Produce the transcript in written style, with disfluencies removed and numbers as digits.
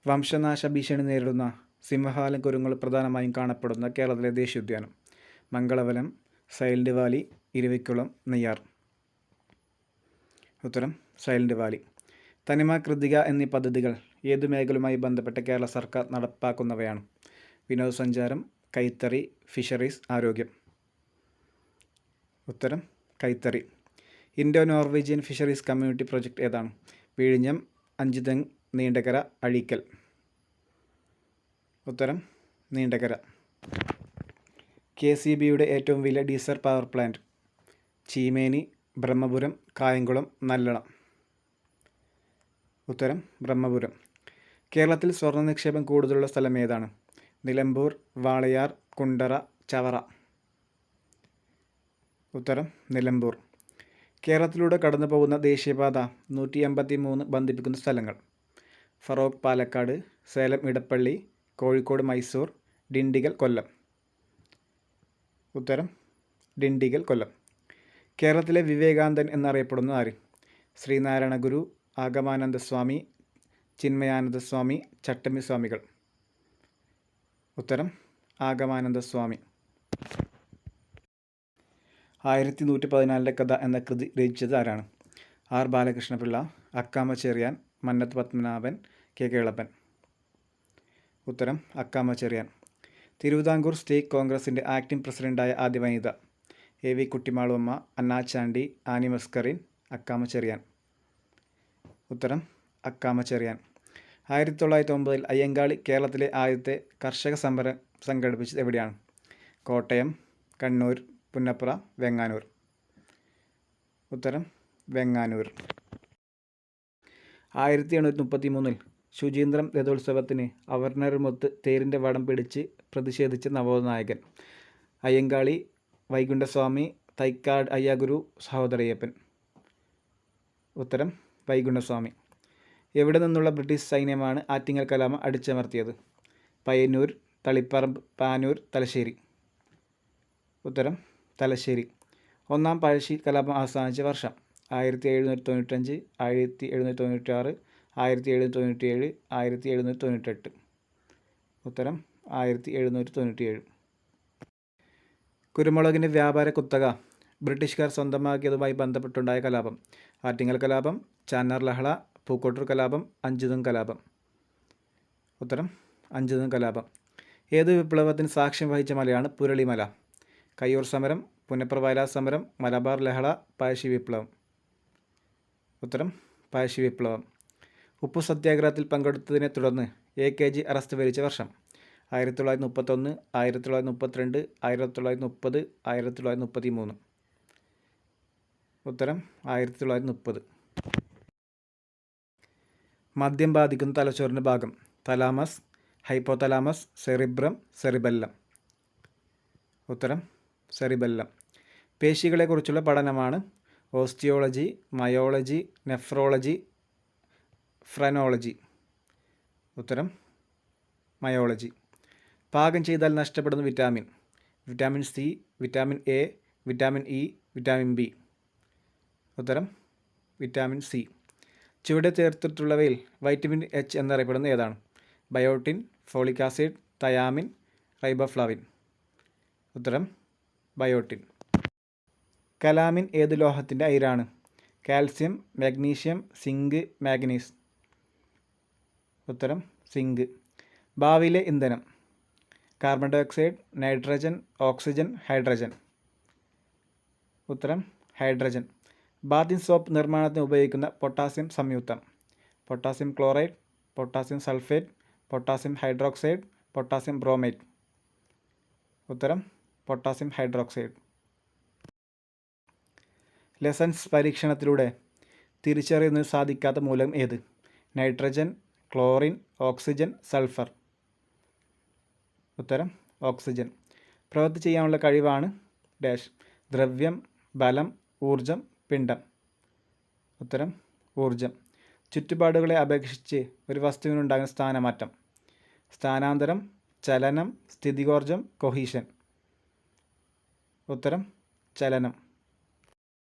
വംശനാശ ഭീഷണി നേരിടുന്ന സിംഹവാലൻ കുരങ്ങുകൾ പ്രധാനമായും കാണപ്പെടുന്ന കേരളത്തിലെ ദേശീയോദ്യാനം. Mangalavanam, silent Valley, Eravikulam, Neyyar. ഉത്തരം സൈലന്റ് വാലി. തനിമ, കൃതിക എന്നീ പദ്ധതികൾ ഏതു മേഖലയുമായി ബന്ധപ്പെട്ട് കേരള സർക്കാർ നടപ്പാക്കുന്നവയാണ്? വിനോദസഞ്ചാരം, കൈത്തറി, ഫിഷറീസ്, ആരോഗ്യം. ഉത്തരം കൈത്തറി. Indo Norwegian fisheries community project ഏതാണ്? വിഴിഞ്ഞം, അഞ്ചുതെങ്ങ്, നീണ്ടകര, അഴീക്കൽ. ഉത്തരം നീണ്ടകര. KCBയുടെ ഏറ്റവും വലിയ diesel power plant? Cheemeni, Brahmapuram, Kayamkulam, Nallalam. ഉത്തരം ബ്രഹ്മപുരം. കേരളത്തിൽ സ്വർണ്ണ നിക്ഷേപം കൂടുതലുള്ള സ്ഥലം ഏതാണ്? നിലമ്പൂർ, വാളയാർ, കുണ്ടറ, ചവറ. ഉത്തരം നിലമ്പൂർ. കേരളത്തിലൂടെ കടന്നു പോകുന്ന ദേശീയപാത 183 ബന്ധിപ്പിക്കുന്ന സ്ഥലങ്ങൾ? ഫറോക്ക്, പാലക്കാട്, സേലം, ഇടപ്പള്ളി, കോഴിക്കോട്, മൈസൂർ, ഡിണ്ടിഗൽ, കൊല്ലം. ഉത്തരം ഡിണ്ടിഗൽ, കൊല്ലം. കേരളത്തിലെ വിവേകാനന്ദൻ എന്നറിയപ്പെടുന്ന ആര്? ശ്രീനാരായണ ഗുരു, ആഗമാനന്ദ സ്വാമി, ചിന്മയാനന്ദ സ്വാമി, ചട്ടമ്പി സ്വാമികൾ. ഉത്തരം ആഗമാനന്ദ സ്വാമി. 1114 കഥ എന്ന കൃതി രചിച്ചത് ആരാണ്? R. ബാലകൃഷ്ണപിള്ള, അക്കാമ ചെറിയാൻ, മന്നത്ത് പത്മനാഭൻ, K. കേളപ്പൻ. ഉത്തരം അക്കാമ ചെറിയാൻ. തിരുവിതാംകൂർ സ്റ്റേറ്റ് കോൺഗ്രസിൻ്റെ ആക്ടിംഗ് പ്രസിഡൻ്റായ ആദ്യ വനിത? AV കുട്ടിമാളുമ്മ, അന്നാച്ചാണ്ടി, ആനി മസ്കറിൻ, അക്കാമ ചെറിയാൻ. ഉത്തരം അക്കാമ ചെറിയാൻ. 1909 അയ്യങ്കാളി കേരളത്തിലെ ആദ്യത്തെ കർഷക സമരം സംഘടിപ്പിച്ചത് എവിടെയാണ്? കോട്ടയം, കണ്ണൂർ, പുന്നപ്ര, വെങ്ങാനൂർ. ഉത്തരം വെങ്ങാനൂർ. 1833 ശുചീന്ദ്രം രഥോത്സവത്തിന് അവർണരുമൊത്ത് തേരിൻ്റെ വടം പിടിച്ച് പ്രതിഷേധിച്ച നവോനായകൻ? അയ്യങ്കാളി, വൈകുണ്ഠസ്വാമി, തൈക്കാട് അയ്യാഗുരു, സഹോദരയ്യപ്പൻ. ഉത്തരം വൈകുണ്ഠസ്വാമി. എവിടെ നിന്നുള്ള ബ്രിട്ടീഷ് സൈന്യമാണ് ആറ്റിങ്ങൽ കലാപം അടിച്ചമർത്തിയത്? പയ്യന്നൂർ, തളിപ്പറമ്പ്, പാനൂർ, തലശ്ശേരി. ഉത്തരം തലശ്ശേരി. ഒന്നാം പഴശ്ശി കലാപം അവസാനിച്ച വർഷം? 1795, 1796, 1797, 1798. ഉത്തരം 1797. കുരുമുളകിൻ്റെ വ്യാപാര കുത്തക ബ്രിട്ടീഷുകാർ സ്വന്തമാക്കിയതുമായി ബന്ധപ്പെട്ടുണ്ടായ കലാപം? ആറ്റിങ്ങൽ കലാപം, ചാന്നാർ ലഹള, പൂക്കോട്ടൂർ കലാപം, അഞ്ചുതെങ്ങ് കലാപം. ഉത്തരം അഞ്ചുതെങ്ങ് കലാപം. ഏത് വിപ്ലവത്തിന് സാക്ഷ്യം വഹിച്ച മലയാണ് പുരളിമല? കയ്യൂർ സമരം, പുന്നപ്ര വയലാർ സമരം, മലബാർ ലഹള, പഴശ്ശി വിപ്ലവം. ഉത്തരം പഴശ്ശി വിപ്ലവം. ഉപ്പു സത്യാഗ്രഹത്തിൽ പങ്കെടുത്തതിനെ തുടർന്ന് AKG അറസ്റ്റ് വരിച്ച വർഷം? 1931, 1932, 1930, 1933. ഉത്തരം 1930. മദ്യം ബാധിക്കുന്ന തലച്ചോറിൻ്റെ ഭാഗം? Thalamus, hypothalamus, cerebrum, cerebellum. ഉത്തരം സെറിബെല്ലം. പേശികളെക്കുറിച്ചുള്ള പഠനമാണ് ഓസ്റ്റിയോളജി, മയോളജി, നെഫ്രോളജി, ഫ്രെനോളജി. ഉത്തരം മയോളജി. പാകം ചെയ്താൽ നഷ്ടപ്പെടുന്ന vitamin? Vitamin C, vitamin A, vitamin E, vitamin B. ഉത്തരം വിറ്റാമിൻ C. ചുവടെ ചേർത്തിട്ടുള്ളവയിൽ വൈറ്റമിൻ H എന്നറിയപ്പെടുന്ന ഏതാണ്? Biotin, folic acid, thiamine, riboflavin. ഉത്തരം ബയോട്ടിൻ. കലാമിൻ ഏത് ലോഹത്തിൻ്റെ അയിരാണ്? Calcium, magnesium, zinc, manganese. ഉത്തരം സിങ്ക്. ഭാവിയിലെ ഇന്ധനം? Carbon dioxide, nitrogen, oxygen, hydrogen. ഉത്തരം ഹൈഡ്രജൻ. ബാത്തിങ് സോപ്പ് നിർമ്മാണത്തിന് ഉപയോഗിക്കുന്ന പൊട്ടാസ്യം സംയുക്തം? Potassium chloride, potassium sulphate, potassium hydroxide, potassium bromate. ഉത്തരം പൊട്ടാസ്യം ഹൈഡ്രോക്സൈഡ്. ലെസൻസ് പരീക്ഷണത്തിലൂടെ തിരിച്ചറിയുന്നതിന് സാധിക്കാത്ത മൂലകം ഏത്? Nitrogen, chlorine, oxygen, sulphur. ഉത്തരം ഓക്സിജൻ. പ്രവൃത്തി ചെയ്യാനുള്ള കഴിവാണ് ഡാഷ്? ദ്രവ്യം, ബലം, ഊർജം, പിണ്ഡം. ഉത്തരം ഊർജം. ചുറ്റുപാടുകളെ അപേക്ഷിച്ച് ഒരു വസ്തുവിനുണ്ടാകുന്ന സ്ഥാനമാറ്റം? സ്ഥാനാന്തരം, ചലനം, സ്ഥിതികോർജം, കൊഹീഷൻ. ഉത്തരം ചലനം.